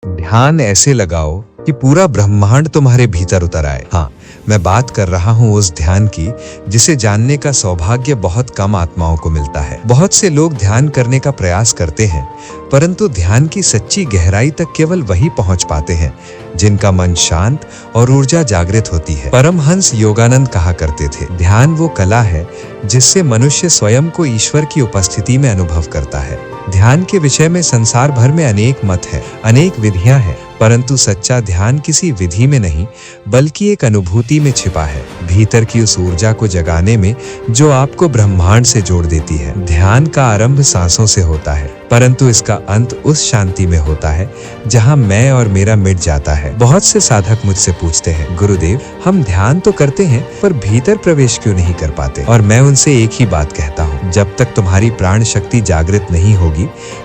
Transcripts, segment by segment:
ध्यान ऐसे लगाओ कि पूरा ब्रह्मांड तुम्हारे भीतर उतर आए। हाँ, मैं बात कर रहा हूँ उस ध्यान की जिसे जानने का सौभाग्य बहुत कम आत्माओं को मिलता है। बहुत से लोग ध्यान करने का प्रयास करते हैं, परंतु ध्यान की सच्ची गहराई तक केवल वही पहुंच पाते हैं जिनका मन शांत और ऊर्जा जागृत होती है। परमहंस योगानंद कहा करते थे, ध्यान वो कला है जिससे मनुष्य स्वयं को ईश्वर की उपस्थिति में अनुभव करता है। ध्यान के विषय में संसार भर में अनेक मत हैं, अनेक विधियां हैं, परंतु सच्चा ध्यान किसी विधि में नहीं बल्कि एक अनुभूति में छिपा है, भीतर की उस ऊर्जा को जगाने में जो आपको ब्रह्मांड से जोड़ देती है। ध्यान का आरंभ सांसों से होता है, परंतु इसका अंत उस शांति में होता है जहां मैं और मेरा मिट जाता है। बहुत से साधक मुझसे पूछते हैं, गुरुदेव हम ध्यान तो करते हैं पर भीतर प्रवेश क्यों नहीं कर पाते? और मैं उनसे एक ही बात कहता हूँ, जब तक तुम्हारी प्राण शक्ति जागृत नहीं होगी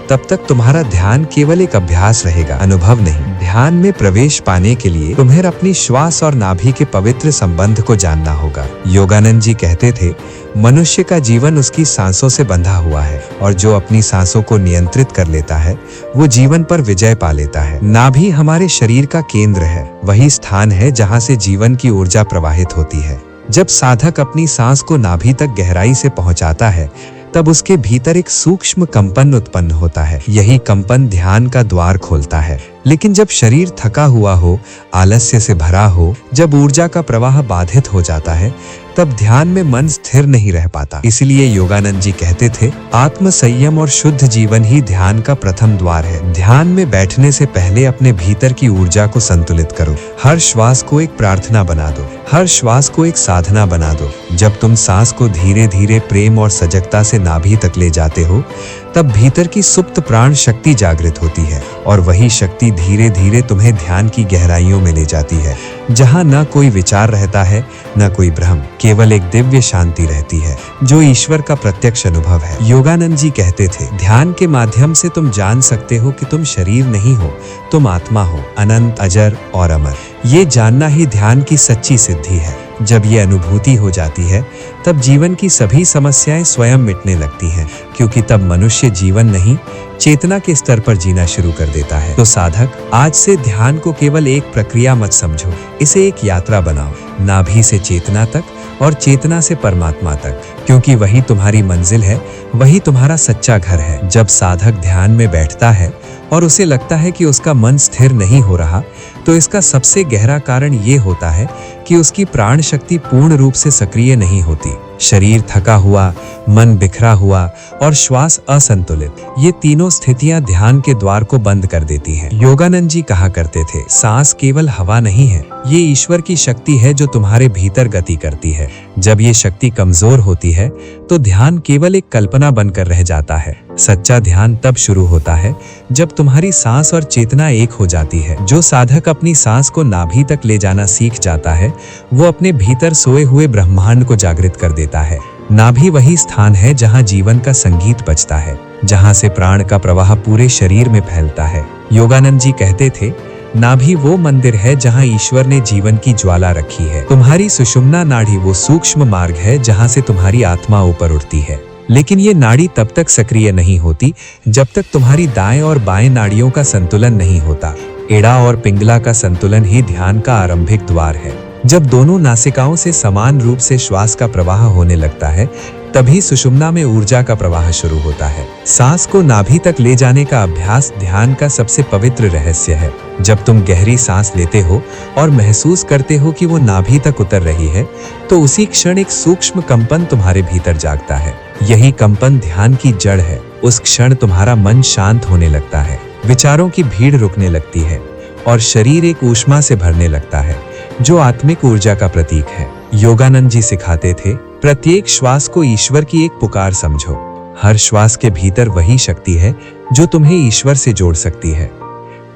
तब तक तुम्हारा ध्यान केवल एक अभ्यास रहेगा, अनुभव नहीं। ध्यान में प्रवेश पाने के लिए तुम्हें अपनी श्वास और नाभि के पवित्र संबंध को जानना होगा। योगानंद जी कहते थे, मनुष्य का जीवन उसकी सांसों से बंधा हुआ है और जो अपनी सांसों को नियंत्रित कर लेता है वो जीवन पर विजय पा लेता है। नाभि हमारे शरीर का केंद्र है, वही स्थान है जहाँ से जीवन की ऊर्जा प्रवाहित होती है। जब साधक अपनी सांस को नाभि तक गहराई से पहुंचाता है तब उसके भीतर एक सूक्ष्म कंपन उत्पन्न होता है। यही कंपन ध्यान का द्वार खोलता है। लेकिन जब शरीर थका हुआ हो, आलस्य से भरा हो, जब ऊर्जा का प्रवाह बाधित हो जाता है तब ध्यान में मन स्थिर नहीं रह पाता। इसलिए योगानंद जी कहते थे, आत्म संयम और शुद्ध जीवन ही ध्यान का प्रथम द्वार है। ध्यान में बैठने से पहले अपने भीतर की ऊर्जा को संतुलित करो। हर श्वास को एक प्रार्थना बना दो, हर श्वास को एक साधना बना दो। जब तुम सांस को धीरे धीरे प्रेम और सजगता से नाभि तक ले जाते हो तब भीतर की सुप्त प्राण शक्ति जागृत होती है और वही शक्ति धीरे धीरे तुम्हें ध्यान की गहराइयों में ले जाती है, जहां न कोई विचार रहता है न कोई भ्रम, केवल एक दिव्य शांति रहती है जो ईश्वर का प्रत्यक्ष अनुभव है। योगानंद जी कहते थे, ध्यान के माध्यम से तुम जान सकते हो कि तुम शरीर नहीं हो, तुम आत्मा हो, अनंत, अजर और अमर। ये जानना ही ध्यान की सच्ची सिद्धि है। जब ये अनुभूति हो जाती है तब जीवन की सभी समस्याएं स्वयं मिटने लगती हैं, क्योंकि तब मनुष्य जीवन नहीं चेतना के स्तर पर जीना शुरू कर देता है। तो साधक, आज से ध्यान को केवल एक प्रक्रिया मत समझो, इसे एक यात्रा बनाओ, नाभि से चेतना तक और चेतना से परमात्मा तक, क्योंकि वही तुम्हारी मंजिल है, वही तुम्हारा सच्चा घर है। जब साधक ध्यान में बैठता है और उसे लगता है कि उसका मन स्थिर नहीं हो रहा, तो इसका सबसे गहरा कारण ये होता है कि उसकी प्राण शक्ति पूर्ण रूप से सक्रिय नहीं होती। शरीर थका हुआ, मन बिखरा हुआ और श्वास असंतुलित, ये तीनों स्थितियां ध्यान के द्वार को बंद कर देती हैं। योगानंद जी कहा करते थे, सांस केवल हवा नहीं है, ये ईश्वर की शक्ति है जो तुम्हारे भीतर गति करती है। जब ये शक्ति कमजोर होती है तो ध्यान केवल एक कल्पना बनकर रह जाता है। सच्चा ध्यान तब शुरू होता है जब तुम्हारी सांस और चेतना एक हो जाती है। जो साधक अपनी सांस को नाभि तक ले जाना सीख जाता है वो अपने भीतर सोए हुए ब्रह्मांड को जागृत कर देता है। नाभि वही स्थान है जहां जीवन का संगीत बजता है, जहां से प्राण का प्रवाह पूरे शरीर में फैलता है। योगानंद जी कहते थे, नाभि वो मंदिर है जहां ईश्वर ने जीवन की ज्वाला रखी है। तुम्हारी सुषुम्ना नाड़ी वो सूक्ष्म मार्ग है जहां से तुम्हारी आत्मा ऊपर उठती है। लेकिन ये नाड़ी तब तक सक्रिय नहीं होती जब तक तुम्हारी दाएं और बाएं नाड़ियों का संतुलन नहीं होता। एड़ा और पिंगला का संतुलन ही ध्यान का आरंभिक द्वार है। जब दोनों नासिकाओं से समान रूप से श्वास का प्रवाह होने लगता है तभी सुषुम्ना में ऊर्जा का प्रवाह शुरू होता है। सांस को नाभि तक ले जाने का अभ्यास ध्यान का सबसे पवित्र रहस्य है। जब तुम गहरी सांस लेते हो और महसूस करते हो कि वो नाभि तक उतर रही है तो उसी क्षण एक सूक्ष्म कंपन तुम्हारे भीतर जागता है। यही कंपन ध्यान की जड़ है। उस क्षण तुम्हारा मन शांत होने लगता है, विचारों की भीड़ रुकने लगती है और शरीर एक ऊष्मा से भरने लगता है जो आत्मिक ऊर्जा का प्रतीक है। योगानंद जी सिखाते थे, प्रत्येक श्वास को ईश्वर की एक पुकार समझो। हर श्वास के भीतर वही शक्ति है जो तुम्हें ईश्वर से जोड़ सकती है।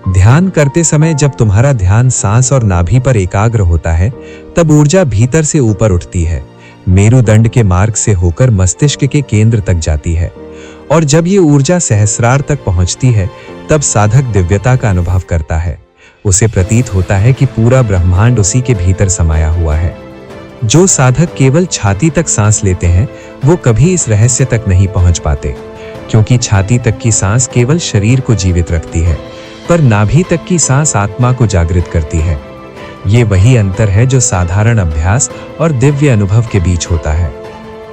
ध्यान करते समय जब तुम्हारा ध्यान सांस और नाभि पर एकाग्र होता है तब ऊर्जा भीतर से ऊपर उठती है, मेरुदंड के मार्ग से होकर मस्तिष्क के केंद्र तक जाती है और जब ये ऊर्जा सहस्रार तक पहुंचती है तब साधक दिव्यता का अनुभव करता है। उसे प्रतीत होता है कि पूरा ब्रह्मांड उसी के भीतर समाया हुआ है। जो साधक केवल छाती तक सांस लेते हैं वो कभी इस रहस्य तक नहीं पहुंच पाते, क्योंकि छाती तक की सांस केवल शरीर को जीवित रखती है, पर नाभि तक की सांस आत्मा को जागृत करती है। ये वही अंतर है जो साधारण अभ्यास और दिव्य अनुभव के बीच होता है।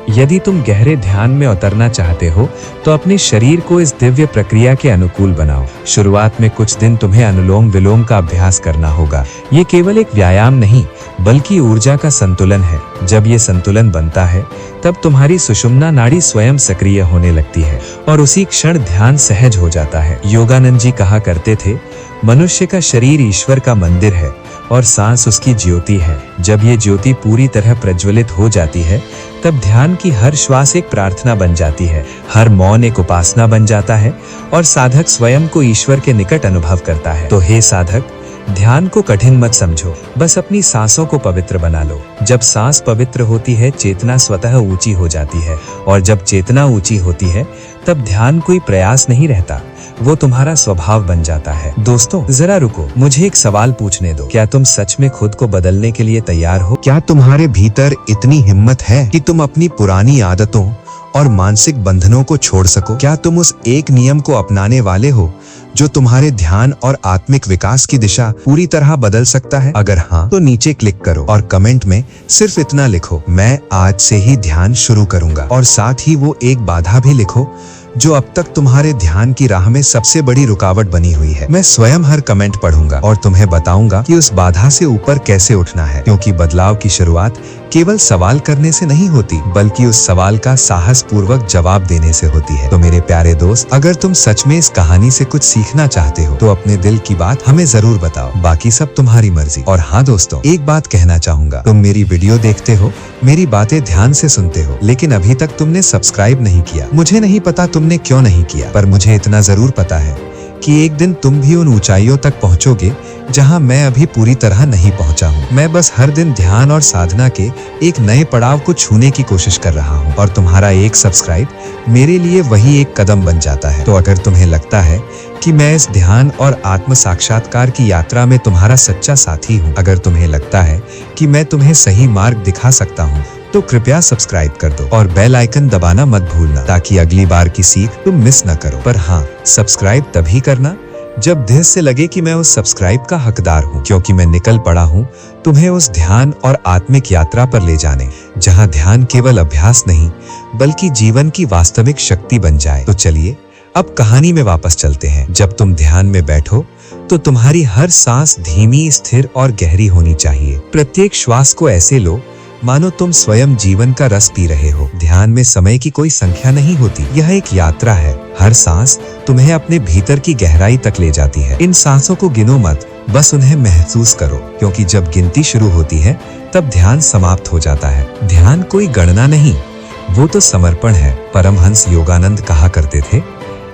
यदि तुम गहरे ध्यान में उतरना चाहते हो तो अपने शरीर को इस दिव्य प्रक्रिया के अनुकूल बनाओ। शुरुआत में कुछ दिन तुम्हें अनुलोम विलोम का अभ्यास करना होगा। ये केवल एक व्यायाम नहीं बल्कि ऊर्जा का संतुलन है। जब ये संतुलन बनता है तब तुम्हारी सुषुम्ना नाड़ी स्वयं सक्रिय होने लगती है और उसी क्षण ध्यान सहज हो जाता है। योगानंद जी कहा करते थे, मनुष्य का शरीर ईश्वर का मंदिर है और सांस उसकी ज्योति है। जब ये ज्योति पूरी तरह प्रज्वलित हो जाती है तब ध्यान की हर श्वास एक प्रार्थना बन जाती है, हर मौन एक उपासना बन जाता है और साधक स्वयं को ईश्वर के निकट अनुभव करता है। तो हे साधक, ध्यान को कठिन मत समझो, बस अपनी सांसों को पवित्र बना लो। जब सांस पवित्र होती है चेतना स्वतः ऊंची हो जाती है और जब चेतना ऊंची होती है तब ध्यान कोई प्रयास नहीं रहता, वो तुम्हारा स्वभाव बन जाता है। दोस्तों जरा रुको, मुझे एक सवाल पूछने दो। क्या तुम सच में खुद को बदलने के लिए तैयार हो? क्या तुम्हारे भीतर इतनी हिम्मत है कि तुम अपनी पुरानी आदतों और मानसिक बंधनों को छोड़ सको? क्या तुम उस एक नियम को अपनाने वाले हो जो तुम्हारे ध्यान और आत्मिक विकास की दिशा पूरी तरह बदल सकता है? अगर हाँ तो नीचे क्लिक करो और कमेंट में सिर्फ इतना लिखो, मैं आज से ही ध्यान शुरू करूंगा। और साथ ही वो एक बाधा भी लिखो जो अब तक तुम्हारे ध्यान की राह में सबसे बड़ी रुकावट बनी हुई है। मैं स्वयं हर कमेंट पढ़ूंगा और तुम्हें बताऊंगा कि उस बाधा से ऊपर कैसे उठना है, क्योंकि बदलाव की शुरुआत केवल सवाल करने से नहीं होती बल्कि उस सवाल का साहस पूर्वक जवाब देने से होती है। तो मेरे प्यारे दोस्त, अगर तुम सच में इस कहानी से कुछ सीखना चाहते हो तो अपने दिल की बात हमें जरूर बताओ, बाकी सब तुम्हारी मर्जी। और हाँ दोस्तों, एक बात कहना चाहूंगा, तुम मेरी वीडियो देखते हो, मेरी बातें ध्यान से सुनते हो, लेकिन अभी तक तुमने सब्सक्राइब नहीं किया। मुझे नहीं पता तुमने क्यों नहीं किया, पर मुझे इतना जरूर पता है कि एक दिन तुम भी उन ऊंचाइयों तक पहुंचोगे जहां मैं अभी पूरी तरह नहीं पहुंचा हूं। मैं बस हर दिन ध्यान और साधना के एक नए पड़ाव को छूने की कोशिश कर रहा हूं और तुम्हारा एक सब्सक्राइब मेरे लिए वही एक कदम बन जाता है। तो अगर तुम्हें लगता है कि मैं इस ध्यान और आत्म साक्षात्कार की यात्रा में तुम्हारा सच्चा साथी हूं, अगर तुम्हें लगता है कि मैं तुम्हें सही मार्ग दिखा सकता हूं, तो कृपया सब्सक्राइब कर दो और बेल आइकन दबाना मत भूलना ताकि अगली बार की सीख तुम मिस न करो। पर हाँ, सब्सक्राइब तभी करना जब दिल से लगे कि मैं उस सब्सक्राइब का हकदार हूँ, क्योंकि मैं निकल पड़ा हूँ तुम्हें उस ध्यान और आत्मिक यात्रा पर ले जाने जहाँ ध्यान केवल अभ्यास नहीं बल्कि जीवन की वास्तविक शक्ति बन जाए। तो चलिए अब कहानी में वापस चलते हैं। जब तुम ध्यान में बैठो तो तुम्हारी हर सांस धीमी, स्थिर और गहरी होनी चाहिए। प्रत्येक श्वास को ऐसे लो मानो तुम स्वयं जीवन का रस पी रहे हो। ध्यान में समय की कोई संख्या नहीं होती, यह एक यात्रा है। हर सांस तुम्हें अपने भीतर की गहराई तक ले जाती है। इन सांसों को गिनो मत, बस उन्हें महसूस करो, क्योंकि जब गिनती शुरू होती है तब ध्यान समाप्त हो जाता है। ध्यान कोई गणना नहीं, वो तो समर्पण है। परमहंस योगानंद कहा करते थे,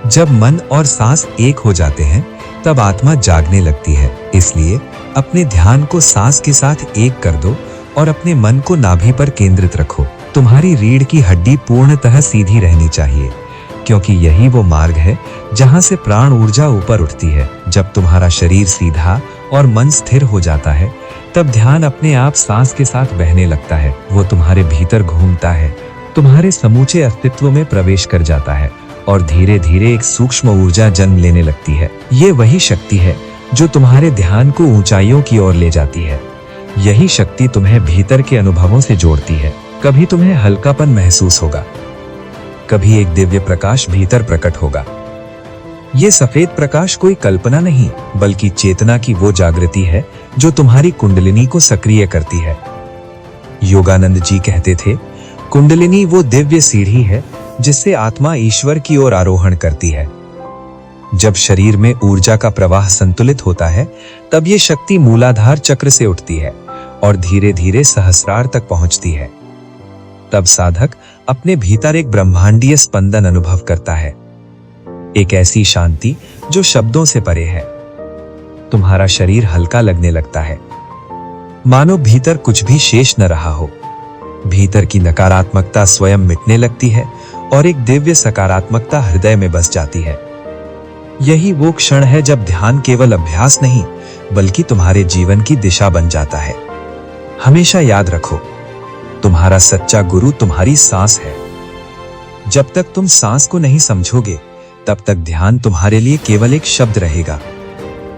जब मन और सांस एक हो जाते हैं तब आत्मा जागने लगती है। इसलिए अपने ध्यान को सांस के साथ एक कर दो और अपने मन को नाभि पर केंद्रित रखो। तुम्हारी रीढ़ की हड्डी पूर्णतः सीधी रहनी चाहिए, क्योंकि यही वो मार्ग है जहां से प्राण ऊर्जा ऊपर उठती है। जब तुम्हारा शरीर सीधा और मन स्थिर हो जाता है तब ध्यान अपने आप सांस के साथ बहने लगता है। वो तुम्हारे भीतर घूमता है, तुम्हारे समूचे अस्तित्व में प्रवेश कर जाता है और धीरे धीरे एक सूक्ष्म ऊर्जा जन्म लेने लगती है। ये वही शक्ति है जो तुम्हारे ध्यान को ऊंचाइयों की ओर ले जाती है। यही शक्ति तुम्हें भीतर के अनुभवों से जोड़ती है। कभी तुम्हें हल्कापन महसूस होगा, कभी एक दिव्य प्रकाश भीतर प्रकट होगा। ये सफेद प्रकाश कोई कल्पना नहीं बल्कि चेतना की वो जागृति है जो तुम्हारी कुंडलिनी को सक्रिय करती है। योगानंद जी कहते थे, कुंडलिनी वो दिव्य सीढ़ी है जिससे आत्मा ईश्वर की ओर आरोहण करती है। जब शरीर में ऊर्जा का प्रवाह संतुलित होता है तब ये शक्ति मूलाधार चक्र से उठती है और धीरे धीरे सहस्रार तक पहुंचती है। तब साधक अपने भीतर एक ब्रह्मांडीय स्पंदन अनुभव करता है, एक ऐसी शांति जो शब्दों से परे है। तुम्हारा शरीर हल्का लगने लगता है, मानो भीतर कुछ भी शेष न रहा हो। भीतर की नकारात्मकता स्वयं मिटने लगती है और एक दिव्य सकारात्मकता हृदय में बस जाती है। यही वो क्षण है जब ध्यान केवल अभ्यास नहीं बल्कि तुम्हारे जीवन की दिशा बन जाता है। हमेशा याद रखो, तुम्हारा सच्चा गुरु तुम्हारी सांस है। जब तक तुम सांस को नहीं समझोगे तब तक ध्यान तुम्हारे लिए केवल एक शब्द रहेगा।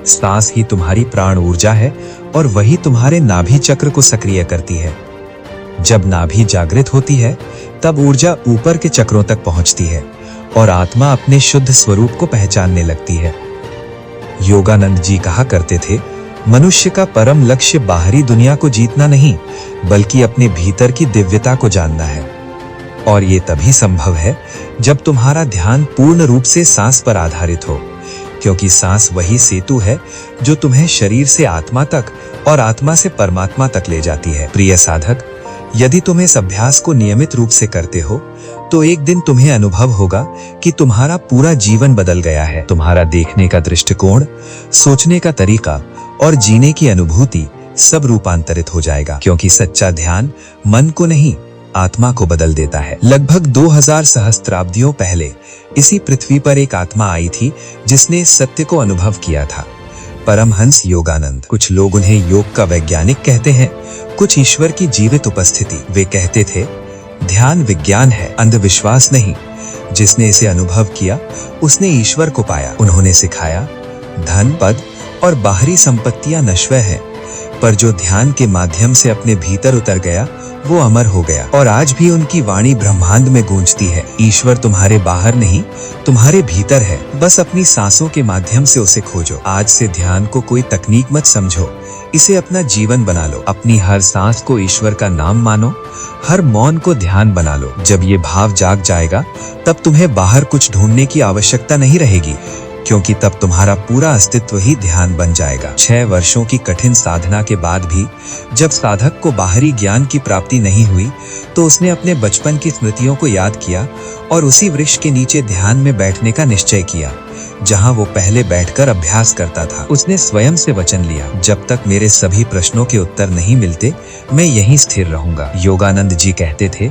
सांस ही तुम्हारी प्राण ऊर्जा है और वही तुम्हारे नाभि चक्र को सक्रिय करती है। जब नाभि जागृत होती है तब ऊर्जा ऊपर के चक्रों तक पहुंचती है और आत्मा अपने शुद्ध स्वरूप को पहचानने लगती है। योगानंद जी कहा करते थे, मनुष्य का परम लक्ष्य बाहरी दुनिया को जीतना नहीं, बल्कि अपने भीतर की दिव्यता को जानना है। और ये तभी संभव है जब तुम्हारा ध्यान पूर्ण रूप से सांस पर आधारित हो, क्योंकि सांस वही सेतु है जो तुम्हें शरीर से आत्मा तक और आत्मा से परमात्मा तक ले जाती है। प्रिय साधक, यदि तुम इस अभ्यास को नियमित रूप से करते हो तो एक दिन तुम्हें अनुभव होगा कि तुम्हारा पूरा जीवन बदल गया है। तुम्हारा देखने का दृष्टिकोण, सोचने का तरीका और जीने की अनुभूति सब रूपांतरित हो जाएगा, क्योंकि सच्चा ध्यान मन को नहीं आत्मा को बदल देता है। लगभग 2000 सहस्त्राब्दियों पहले इसी पृथ्वी पर एक आत्मा आई थी जिसने इस सत्य को अनुभव किया था, परमहंस योगानंद। कुछ लोग उन्हें योग का वैज्ञानिक कहते हैं, कुछ ईश्वर की जीवित उपस्थिति। वे कहते थे, ध्यान विज्ञान है, अंधविश्वास नहीं। जिसने इसे अनुभव किया उसने ईश्वर को पाया। उन्होंने सिखाया, धन, पद और बाहरी संपत्तियां नश्वर है, पर जो ध्यान के माध्यम से अपने भीतर उतर गया वो अमर हो गया। और आज भी उनकी वाणी ब्रह्मांड में गूंजती है। ईश्वर तुम्हारे बाहर नहीं, तुम्हारे भीतर है, बस अपनी सांसों के माध्यम से उसे खोजो। आज से ध्यान को कोई तकनीक मत समझो, इसे अपना जीवन बना लो। अपनी हर सांस को ईश्वर का नाम मानो, हर मौन को ध्यान बना लो। जब ये भाव जाग जाएगा तब तुम्हें बाहर कुछ ढूंढने की आवश्यकता नहीं रहेगी, क्योंकि तब तुम्हारा पूरा अस्तित्व ही ध्यान बन जाएगा। 6 वर्षों की कठिन साधना के बाद भी जब साधक को बाहरी ज्ञान की प्राप्ति नहीं हुई तो उसने अपने बचपन की स्मृतियों को याद किया और उसी वृक्ष के नीचे ध्यान में बैठने का निश्चय किया जहां वो पहले बैठकर अभ्यास करता था। उसने स्वयं से वचन लिया, जब तक मेरे सभी प्रश्नों के उत्तर नहीं मिलते मैं यहीं स्थिर रहूंगा। योगानंद जी कहते थे,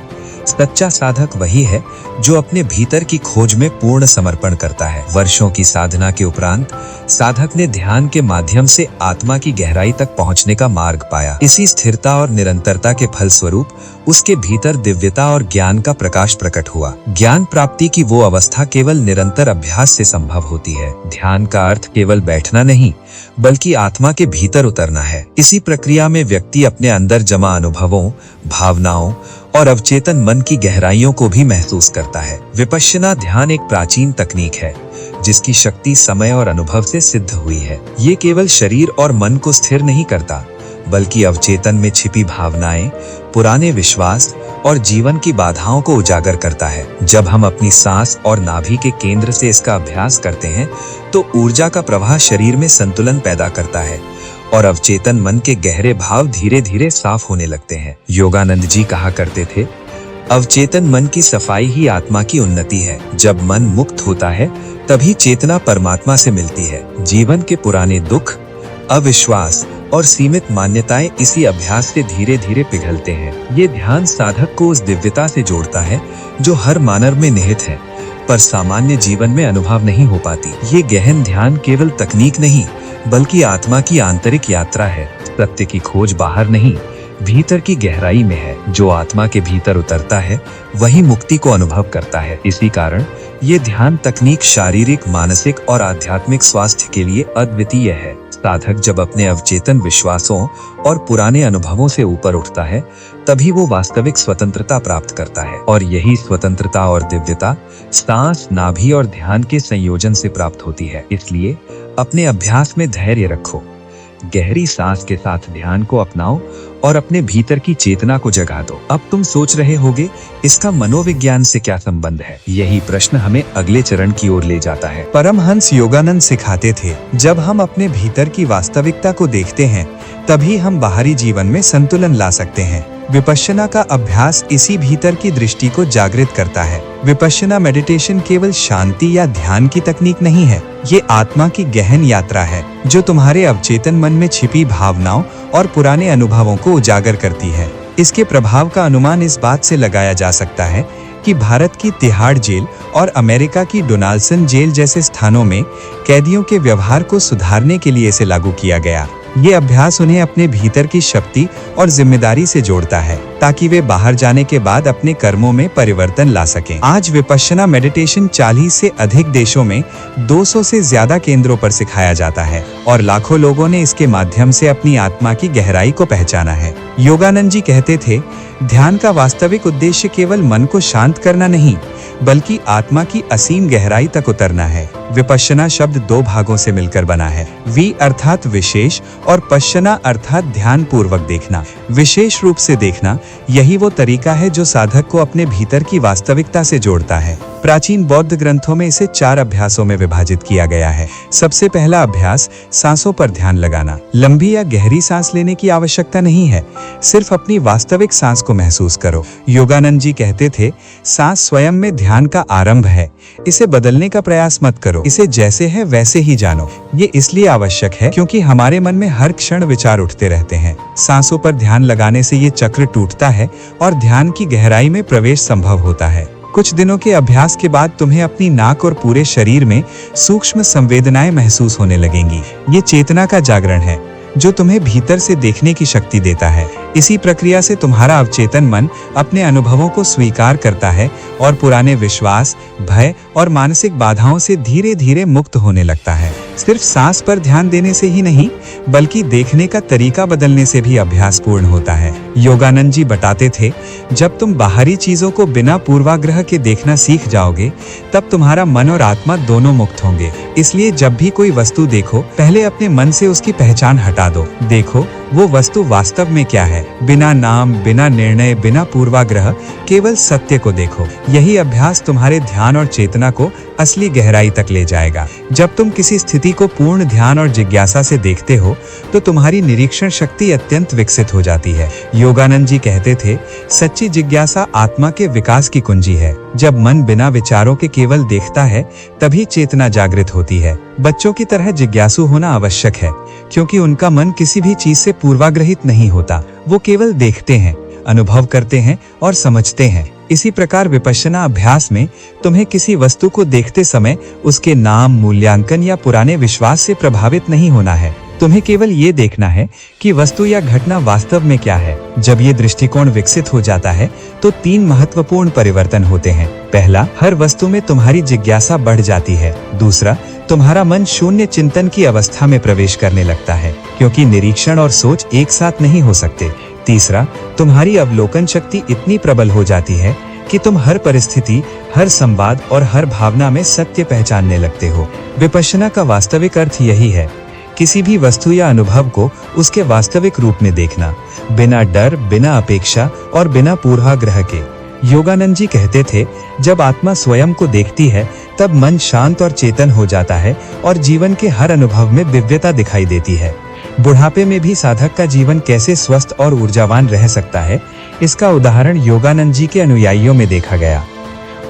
सच्चा साधक वही है जो अपने भीतर की खोज में पूर्ण समर्पण करता है। वर्षों की साधना के उपरांत साधक ने ध्यान के माध्यम से आत्मा की गहराई तक पहुंचने का मार्ग पाया। इसी स्थिरता और निरंतरता के फलस्वरूप उसके भीतर दिव्यता और ज्ञान का प्रकाश प्रकट हुआ। ज्ञान प्राप्ति की वो अवस्था केवल निरंतर अभ्यास से संभव होती है। ध्यान का अर्थ केवल बैठना नहीं, बल्कि आत्मा के भीतर उतरना है। इसी प्रक्रिया में व्यक्ति अपने अंदर जमा अनुभवों, भावनाओं और अवचेतन मन की गहराइयों को भी महसूस करता है। विपश्यना ध्यान एक प्राचीन तकनीक है जिसकी शक्ति समय और अनुभव से सिद्ध हुई है। ये केवल शरीर और मन को स्थिर नहीं करता, बल्कि अवचेतन में छिपी भावनाएं, पुराने विश्वास और जीवन की बाधाओं को उजागर करता है। जब हम अपनी सांस और नाभि के केंद्र से इसका अभ्यास करते हैं तो ऊर्जा का प्रवाह शरीर में संतुलन पैदा करता है और अवचेतन मन के गहरे भाव धीरे धीरे साफ होने लगते हैं। योगानंद जी कहा करते थे, अवचेतन मन की सफाई ही आत्मा की उन्नति है। जब मन मुक्त होता है तभी चेतना परमात्मा से मिलती है। जीवन के पुराने दुख, अविश्वास और सीमित मान्यताएं इसी अभ्यास से धीरे धीरे पिघलते हैं। ये ध्यान साधक को उस दिव्यता से जोड़ता है जो हर मानव में निहित है, पर सामान्य जीवन में अनुभव नहीं हो पाती। ये गहन ध्यान केवल तकनीक नहीं, बल्कि आत्मा की आंतरिक यात्रा है। सत्य की खोज बाहर नहीं, भीतर की गहराई में है। जो आत्मा के भीतर उतरता है वही मुक्ति को अनुभव करता है। इसी कारण ये ध्यान तकनीक शारीरिक, मानसिक और आध्यात्मिक स्वास्थ्य के लिए अद्वितीय है। साधक जब अपने अवचेतन विश्वासों और पुराने अनुभवों से ऊपर उठता है तभी वो वास्तविक स्वतंत्रता प्राप्त करता है। और यही स्वतंत्रता और दिव्यता सांस, नाभि और ध्यान के संयोजन से प्राप्त होती है। इसलिए अपने अभ्यास में धैर्य रखो, गहरी सांस के साथ ध्यान को अपनाओ और अपने भीतर की चेतना को जगा दो। अब तुम सोच रहे होगे, इसका मनोविज्ञान से क्या संबंध है? यही प्रश्न हमें अगले चरण की ओर ले जाता है। परमहंस योगानंद सिखाते थे, जब हम अपने भीतर की वास्तविकता को देखते हैं तभी हम बाहरी जीवन में संतुलन ला सकते हैं। विपश्यना का अभ्यास इसी भीतर की दृष्टि को जागृत करता है। विपश्यना मेडिटेशन केवल शांति या ध्यान की तकनीक नहीं है, ये आत्मा की गहन यात्रा है जो तुम्हारे अवचेतन मन में छिपी भावनाओं और पुराने अनुभवों को उजागर करती है। इसके प्रभाव का अनुमान इस बात से लगाया जा सकता है कि भारत की तिहाड़ जेल और अमेरिका की डोनाल्डसन जेल जैसे स्थानों में कैदियों के व्यवहार को सुधारने के लिए इसे लागू किया गया। ये अभ्यास उन्हें अपने भीतर की शक्ति और जिम्मेदारी से जोड़ता है। ताकि वे बाहर जाने के बाद अपने कर्मों में परिवर्तन ला सकें। आज विपश्यना मेडिटेशन 40 से अधिक देशों में 200 से ज्यादा केंद्रों पर सिखाया जाता है और लाखों लोगों ने इसके माध्यम से अपनी आत्मा की गहराई को पहचाना है। योगानंद जी कहते थे, ध्यान का वास्तविक उद्देश्य केवल मन को शांत करना नहीं, बल्कि आत्मा की असीम गहराई तक उतरना है। विपश्यना शब्द 2 भागों से मिलकर बना है, वी अर्थात विशेष और पश्यना अर्थात ध्यान पूर्वक देखना। विशेष रूप से देखना, यही वो तरीका है जो साधक को अपने भीतर की वास्तविकता से जोड़ता है। प्राचीन बौद्ध ग्रंथों में इसे 4 अभ्यासों में विभाजित किया गया है। सबसे पहला अभ्यास सांसों पर ध्यान लगाना। लंबी या गहरी सांस लेने की आवश्यकता नहीं है, सिर्फ अपनी वास्तविक सांस को महसूस करो। योगानंद जी कहते थे, सांस स्वयं में ध्यान का आरंभ है, इसे बदलने का प्रयास मत करो, इसे जैसे है वैसे ही जानो। ये इसलिए आवश्यक है क्योंकि हमारे मन में हर क्षण विचार उठते रहते हैं। सांसों पर ध्यान लगाने से ये चक्र टूटता है और ध्यान की गहराई में प्रवेश संभव होता है। कुछ दिनों के अभ्यास के बाद तुम्हें अपनी नाक और पूरे शरीर में सूक्ष्म संवेदनाएं महसूस होने लगेंगी। ये चेतना का जागरण है जो तुम्हें भीतर से देखने की शक्ति देता है। इसी प्रक्रिया से तुम्हारा अवचेतन मन अपने अनुभवों को स्वीकार करता है और पुराने विश्वास, भय और मानसिक बाधाओं से धीरे धीरे मुक्त होने लगता है। सिर्फ सांस पर ध्यान देने से ही नहीं, बल्कि देखने का तरीका बदलने से भी अभ्यास पूर्ण होता है। योगानंद जी बताते थे, जब तुम बाहरी चीजों को बिना पूर्वाग्रह के देखना सीख जाओगे, तब तुम्हारा मन और आत्मा दोनों मुक्त होंगे। इसलिए जब भी कोई वस्तु देखो, पहले अपने मन से उसकी पहचान हटा दो। देखो वो वस्तु वास्तव में क्या है, बिना नाम, बिना निर्णय, बिना पूर्वाग्रह, केवल सत्य को देखो। यही अभ्यास तुम्हारे ध्यान और चेतना को असली गहराई तक ले जाएगा। जब तुम किसी स्थिति को पूर्ण ध्यान और जिज्ञासा से देखते हो, तो तुम्हारी निरीक्षण शक्ति अत्यंत विकसित हो जाती है। योगानंद जी कहते थे, सच्ची जिज्ञासा आत्मा के विकास की कुंजी है। जब मन बिना विचारों के केवल देखता है, तभी चेतना जागृत होती है। बच्चों की तरह जिज्ञासु होना आवश्यक है, क्योंकि उनका मन किसी भी चीज से पूर्वाग्रहित नहीं होता। वो केवल देखते हैं, अनुभव करते हैं और समझते हैं। इसी प्रकार विपश्यना अभ्यास में तुम्हें किसी वस्तु को देखते समय उसके नाम, मूल्यांकन या पुराने विश्वास से प्रभावित नहीं होना है। तुम्हें केवल ये देखना है कि वस्तु या घटना वास्तव में क्या है। जब ये दृष्टिकोण विकसित हो जाता है, तो 3 महत्वपूर्ण परिवर्तन होते हैं। पहला, हर वस्तु में तुम्हारी जिज्ञासा बढ़ जाती है। दूसरा, तुम्हारा मन शून्य चिंतन की अवस्था में प्रवेश करने लगता है, क्योंकि निरीक्षण और सोच एक साथ नहीं हो सकते। तीसरा, तुम्हारी अवलोकन शक्ति इतनी प्रबल हो जाती है कि तुम हर परिस्थिति, हर संवाद और हर भावना में सत्य पहचानने लगते हो। विपश्यना का वास्तविक अर्थ यही है, किसी भी वस्तु या अनुभव को उसके वास्तविक रूप में देखना, बिना डर, बिना अपेक्षा और बिना पूर्वाग्रह के। योगानंद जी कहते थे, जब आत्मा स्वयं को देखती है, तब मन शांत और चेतन हो जाता है और जीवन के हर अनुभव में दिव्यता दिखाई देती है। बुढ़ापे में भी साधक का जीवन कैसे स्वस्थ और ऊर्जावान रह सकता है, इसका उदाहरण योगानंद जी के अनुयायियों में देखा गया।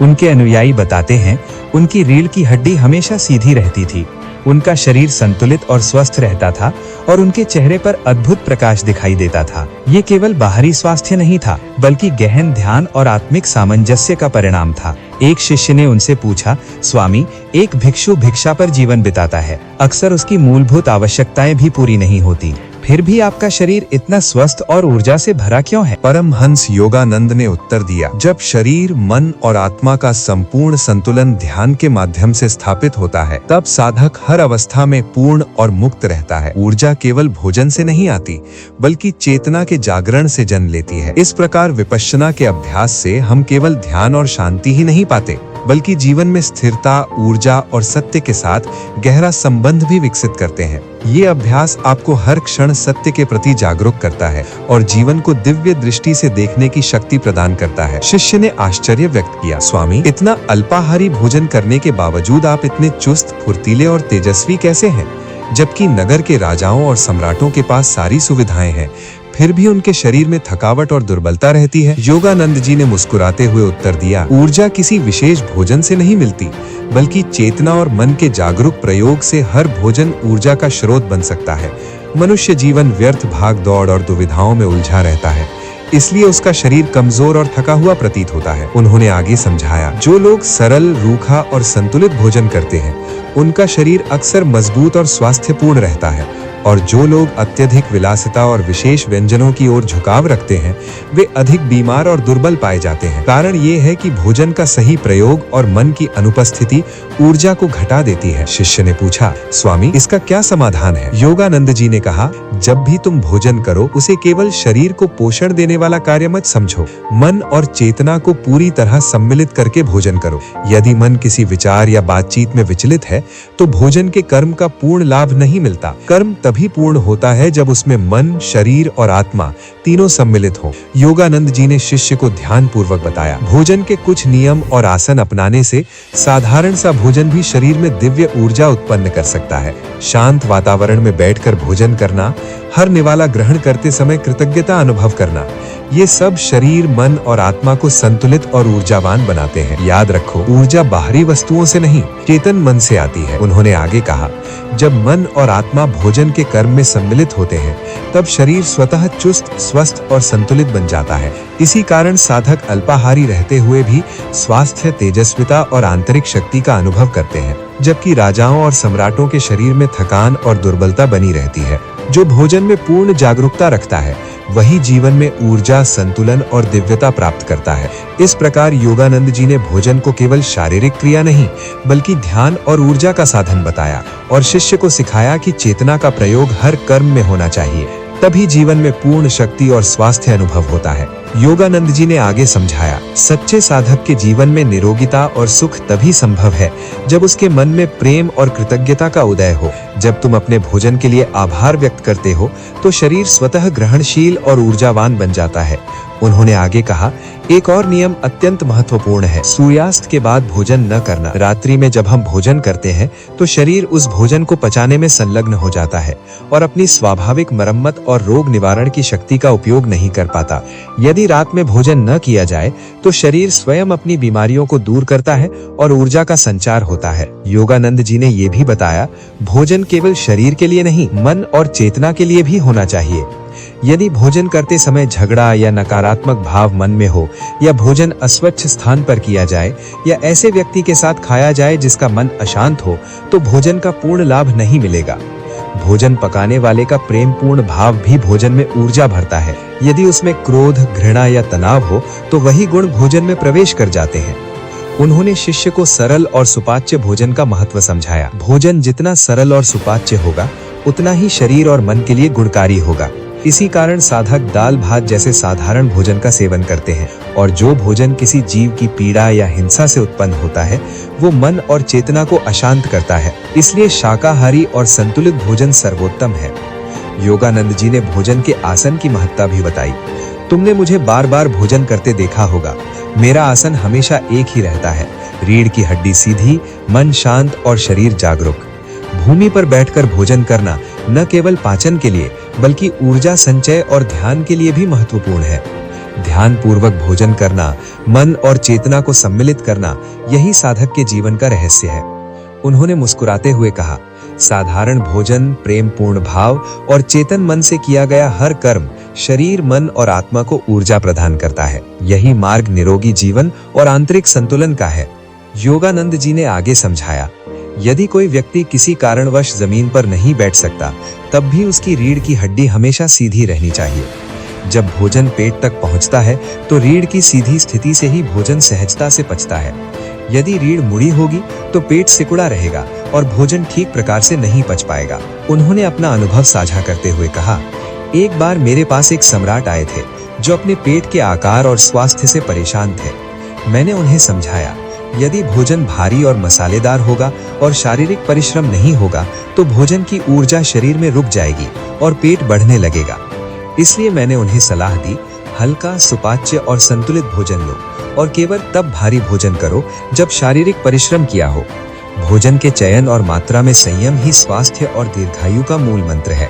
उनके अनुयायी बताते हैं, उनकी रीढ़ की हड्डी हमेशा सीधी रहती थी, उनका शरीर संतुलित और स्वस्थ रहता था और उनके चेहरे पर अद्भुत प्रकाश दिखाई देता था। ये केवल बाहरी स्वास्थ्य नहीं था, बल्कि गहन ध्यान और आत्मिक सामंजस्य का परिणाम था। एक शिष्य ने उनसे पूछा, स्वामी, एक भिक्षु भिक्षा पर जीवन बिताता है, अक्सर उसकी मूलभूत आवश्यकताएं भी पूरी नहीं होती, फिर भी आपका शरीर इतना स्वस्थ और ऊर्जा से भरा क्यों है? परमहंस योगानंद ने उत्तर दिया, जब शरीर, मन और आत्मा का संपूर्ण संतुलन ध्यान के माध्यम से स्थापित होता है, तब साधक हर अवस्था में पूर्ण और मुक्त रहता है। ऊर्जा केवल भोजन से नहीं आती, बल्कि चेतना के जागरण से जन्म लेती है। इस प्रकार विपश्यना के अभ्यास से हम केवल ध्यान और शांति ही नहीं पाते, बल्कि जीवन में स्थिरता, ऊर्जा और सत्य के साथ गहरा संबंध भी विकसित करते हैं। ये अभ्यास आपको हर क्षण सत्य के प्रति जागरूक करता है और जीवन को दिव्य दृष्टि से देखने की शक्ति प्रदान करता है। शिष्य ने आश्चर्य व्यक्त किया, स्वामी, इतना अल्पाहारी भोजन करने के बावजूद आप इतने चुस्त, फुर्तीले और तेजस्वी कैसे हैं? जबकि नगर के राजाओं और सम्राटों के पास सारी सुविधाएं हैं, फिर भी उनके शरीर में थकावट और दुर्बलता रहती है। योगानंद जी ने मुस्कुराते हुए उत्तर दिया, ऊर्जा किसी विशेष भोजन से नहीं मिलती, बल्कि चेतना और मन के जागरूक प्रयोग से हर भोजन ऊर्जा का स्रोत बन सकता है। मनुष्य जीवन व्यर्थ भाग दौड़ और दुविधाओं में उलझा रहता है, इसलिए उसका शरीर कमजोर और थका हुआ प्रतीत होता है। उन्होंने आगे समझाया, जो लोग सरल, रूखा और संतुलित भोजन करते हैं, उनका शरीर अक्सर मजबूत और स्वास्थ्यपूर्ण रहता है और जो लोग अत्यधिक विलासिता और विशेष व्यंजनों की ओर झुकाव रखते हैं वे अधिक बीमार और दुर्बल पाए जाते हैं। कारण ये है कि भोजन का सही प्रयोग और मन की अनुपस्थिति ऊर्जा को घटा देती है। शिष्य ने पूछा, स्वामी इसका क्या समाधान है? योगानंद जी ने कहा, जब भी तुम भोजन करो उसे केवल शरीर को पोषण देने वाला कार्य मत समझो, मन और चेतना को पूरी तरह सम्मिलित करके भोजन करो। यदि मन किसी विचार या बातचीत में विचलित है तो भोजन के कर्म का पूर्ण लाभ नहीं मिलता। कर्म तभी पूर्ण होता है जब उसमें मन, शरीर और आत्मा तीनों सम्मिलित हो। योगानंद जी ने शिष्य को ध्यान पूर्वक बताया, भोजन के कुछ नियम और आसन अपनाने से साधारण सा भोजन भी शरीर में दिव्य ऊर्जा उत्पन्न कर सकता है। शांत वातावरण में बैठकर भोजन करना, हर निवाला ग्रहण करते समय कृतज्ञता अनुभव करना, ये सब शरीर, मन और आत्मा को संतुलित और ऊर्जावान बनाते हैं। याद रखो, ऊर्जा बाहरी वस्तुओं से नहीं, चेतन मन से आती है। उन्होंने आगे कहा, जब मन और आत्मा भोजन के कर्म में सम्मिलित होते हैं तब शरीर स्वतः चुस्त, स्वस्थ और संतुलित बन जाता है। इसी कारण साधक अल्पाहारी रहते हुए भी स्वास्थ्य, तेजस्विता और आंतरिक शक्ति का अनुभव करते हैं, जबकि राजाओं और सम्राटों के शरीर में थकान और दुर्बलता बनी रहती है। जो भोजन में पूर्ण जागरूकता रखता है वही जीवन में ऊर्जा, संतुलन और दिव्यता प्राप्त करता है। इस प्रकार योगानंद जी ने भोजन को केवल शारीरिक क्रिया नहीं बल्कि ध्यान और ऊर्जा का साधन बताया और शिष्य को सिखाया कि चेतना का प्रयोग हर कर्म में होना चाहिए, तभी जीवन में पूर्ण शक्ति और स्वास्थ्य अनुभव होता है। योगानंद जी ने आगे समझाया, सच्चे साधक के जीवन में निरोगिता और सुख तभी संभव है जब उसके मन में प्रेम और कृतज्ञता का उदय हो। जब तुम अपने भोजन के लिए आभार व्यक्त करते हो तो शरीर स्वतः ग्रहणशील और ऊर्जावान बन जाता है। उन्होंने आगे कहा, एक और नियम अत्यंत महत्वपूर्ण है, सूर्यास्त के बाद भोजन न करना। रात्रि में जब हम भोजन करते हैं तो शरीर उस भोजन को पचाने में संलग्न हो जाता है और अपनी स्वाभाविक मरम्मत और रोग निवारण की शक्ति का उपयोग नहीं कर पाता। यदि रात में भोजन न किया जाए तो शरीर स्वयं अपनी बीमारियों को दूर करता है और ऊर्जा का संचार होता है। योगानंद जी ने ये भी बताया, भोजन केवल शरीर के लिए नहीं, मन और चेतना के लिए भी होना चाहिए। यदि भोजन करते समय झगड़ा या नकारात्मक भाव मन में हो, या भोजन अस्वच्छ स्थान पर किया जाए, या ऐसे व्यक्ति के साथ खाया जाए जिसका मन अशांत हो, तो भोजन का पूर्ण लाभ नहीं मिलेगा। भोजन पकाने वाले का प्रेम पूर्ण भाव भी भोजन में ऊर्जा भरता है। यदि उसमें क्रोध, घृणा या तनाव हो तो वही गुण भोजन में प्रवेश कर जाते हैं। उन्होंने शिष्य को सरल और सुपाच्य भोजन का महत्व समझाया। भोजन जितना सरल और सुपाच्य होगा उतना ही शरीर और मन के लिए गुणकारी होगा। इसी कारण साधक दाल भात जैसे साधारण भोजन का सेवन करते हैं, और जो भोजन किसी जीव की पीड़ा या हिंसा से उत्पन्न होता है वो मन और चेतना को अशांत करता है। इसलिए शाकाहारी और संतुलित भोजन सर्वोत्तम है। योगानंद जी ने भोजन के आसन की महत्ता भी बताई। तुमने मुझे बार बार भोजन करते देखा होगा। मेरा आसन हमेशा एक ही रहता है, रीढ़ की हड्डी सीधी, मन शांत और शरीर जागरूक। भूमि पर बैठकर भोजन करना न केवल पाचन के लिए बल्कि ऊर्जा संचय और ध्यान के लिए भी महत्वपूर्ण है। ध्यान पूर्वक भोजन करना, मन और चेतना को सम्मिलित करना, यही साधक के जीवन का रहस्य है। उन्होंने मुस्कुराते हुए कहा, साधारण भोजन, प्रेम पूर्ण भाव और चेतन मन से किया गया हर कर्म शरीर, मन और आत्मा को ऊर्जा प्रदान करता है। यही मार्ग निरोगी जीवन और आंतरिक संतुलन का है। योगानंद जी ने आगे समझाया, यदि कोई व्यक्ति किसी कारणवश जमीन पर नहीं बैठ सकता तब भी उसकी रीढ़ की हड्डी हमेशा सीधी रहनी चाहिए। जब भोजन पेट तक पहुंचता है तो रीढ़ की सीधी स्थिति से ही भोजन सहजता से पचता है। यदि रीढ़ मुड़ी होगी तो पेट सिकुड़ा रहेगा और भोजन ठीक प्रकार से नहीं पच पाएगा। उन्होंने अपना अनुभव साझा करते हुए कहा, एक बार मेरे पास एक सम्राट आए थे जो अपने पेट के आकार और स्वास्थ्य से परेशान थे। मैंने उन्हें समझाया, यदि भोजन भारी और मसालेदार होगा और शारीरिक परिश्रम नहीं होगा तो भोजन की ऊर्जा शरीर में रुक जाएगी और पेट बढ़ने लगेगा। इसलिए मैंने उन्हें सलाह दी, हल्का, सुपाच्य और संतुलित भोजन लो और केवल तब भारी भोजन करो जब शारीरिक परिश्रम किया हो। भोजन के चयन और मात्रा में संयम ही स्वास्थ्य और दीर्घायु का मूल मंत्र है।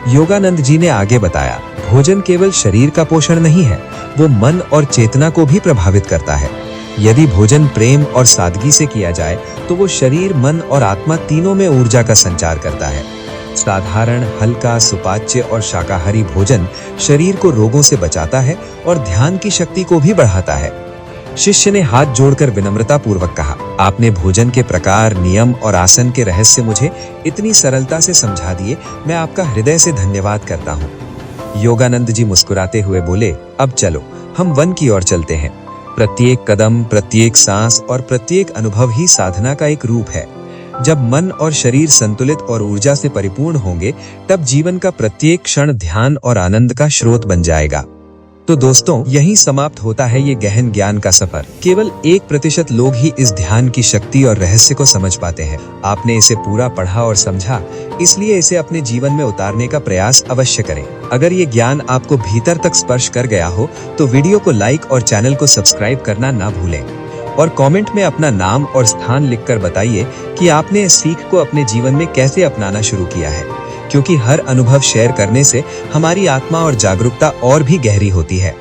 योगानंद जी ने आगे बताया, भोजन केवल शरीर का पोषण नहीं है, वो मन और चेतना को भी प्रभावित करता है। यदि भोजन प्रेम और सादगी से किया जाए तो वो शरीर, मन और आत्मा तीनों में ऊर्जा का संचार करता है। साधारण, हल्का, सुपाच्य और शाकाहारी भोजन शरीर को रोगों से बचाता है और ध्यान की शक्ति को भी बढ़ाता है। शिष्य ने हाथ जोड़कर विनम्रता पूर्वक कहा, आपने भोजन के प्रकार, नियम और आसन के रहस्य मुझे इतनी सरलता से समझा दिए, मैं आपका हृदय से धन्यवाद करता हूँ। योगानंद जी मुस्कुराते हुए बोले, अब चलो हम वन की ओर चलते हैं। प्रत्येक कदम, प्रत्येक सांस और प्रत्येक अनुभव ही साधना का एक रूप है। जब मन और शरीर संतुलित और ऊर्जा से परिपूर्ण होंगे, तब जीवन का प्रत्येक क्षण ध्यान और आनंद का स्रोत बन जाएगा। तो दोस्तों, यहीं समाप्त होता है ये गहन ज्ञान का सफर। केवल 1% लोग ही इस ध्यान की शक्ति और रहस्य को समझ पाते हैं। आपने इसे पूरा पढ़ा और समझा, इसलिए इसे अपने जीवन में उतारने का प्रयास अवश्य करें। अगर ये ज्ञान आपको भीतर तक स्पर्श कर गया हो, तो वीडियो को लाइक और चैनल को सब्सक्राइब करना ना भूलें। और कमेंट में अपना नाम और स्थान लिखकर बताइए कि आपने इस सीख को अपने जीवन में कैसे अपनाना शुरू किया है, क्योंकि हर अनुभव शेयर करने से हमारी आत्मा और जागरूकता और भी गहरी होती है।